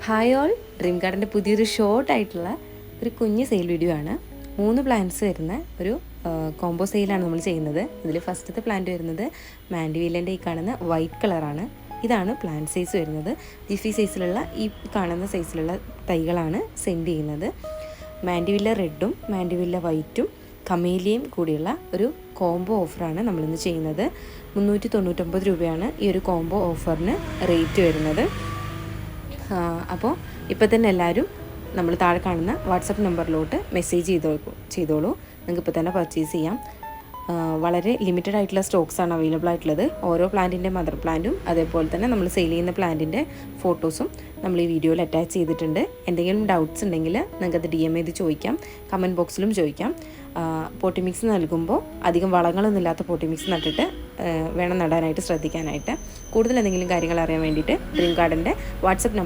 Hi all, dream ഗാർഡൻ്റെ പുതിയൊരു ഷോർട്ടായിട്ടുള്ള ഒരു കുഞ്ഞ് സെയിൽ വീഡിയോ ആണ്. 3 പ്ലാന്റ്സ് വരുന്ന ഒരു കോംബോ സെയിലാണ് നമ്മൾ ചെയ്യുന്നത്. ഇതിൽ ഫസ്റ്റത്തെ പ്ലാന്റ് വരുന്നത് മാൻഡിവില്ലൻ്റെ ഈ കാണുന്ന വൈറ്റ് കളറാണ്. ഇതാണ് പ്ലാന്റ് സൈസ് വരുന്നത്. ജിഫി സൈസിലുള്ള ഈ കാണുന്ന സൈസിലുള്ള തൈകളാണ് സെൻഡ് ചെയ്യുന്നത്. മാൻഡിവില്ല റെഡും മാൻഡിവില്ല വൈറ്റും കമേലിയയും കൂടിയുള്ള ഒരു കോംബോ ഓഫറാണ് നമ്മളിന്ന് ചെയ്യുന്നത്. 399 രൂപയാണ് ഈ ഒരു കോംബോ ഓഫറിന് റേറ്റ് വരുന്നത്. അപ്പോൾ ഇപ്പോൾ തന്നെ എല്ലാവരും നമ്മൾ താഴെ കാണുന്ന വാട്സപ്പ് നമ്പറിലോട്ട് മെസ്സേജ് ചെയ്തോളൂ. നിങ്ങൾക്ക് ഇപ്പോൾ തന്നെ പർച്ചേസ് ചെയ്യാം. വളരെ ലിമിറ്റഡ് ആയിട്ടുള്ള സ്റ്റോക്സാണ് അവൈലബിൾ ആയിട്ടുള്ളത്. ഓരോ പ്ലാന്റിൻ്റെ മദർ പ്ലാന്റും അതേപോലെ തന്നെ നമ്മൾ സെയിൽ ചെയ്യുന്ന പ്ലാന്റിൻ്റെ ഫോട്ടോസും നമ്മൾ ഈ വീഡിയോയിൽ അറ്റാച്ച് ചെയ്തിട്ടുണ്ട്. എന്തെങ്കിലും ഡൗട്ട്സ് ഉണ്ടെങ്കിൽ നിങ്ങൾക്കത് DM ചെയ്ത് ചോദിക്കാം, കമൻറ്റ് ബോക്സിലും ചോദിക്കാം. പോട്ടി മിക്സ് നൽകുമ്പോൾ അധികം വളങ്ങളൊന്നും ഇല്ലാത്ത പോട്ടി മിക്സ് നട്ടിട്ട് വേണം നടാനായിട്ട് ശ്രദ്ധിക്കാനായിട്ട്. കൂടുതൽ എന്തെങ്കിലും കാര്യങ്ങൾ അറിയാൻ വേണ്ടിയിട്ട് ഡ്രീം ഗാർഡൻ്റെ വാട്സപ്പ് നമ്പർ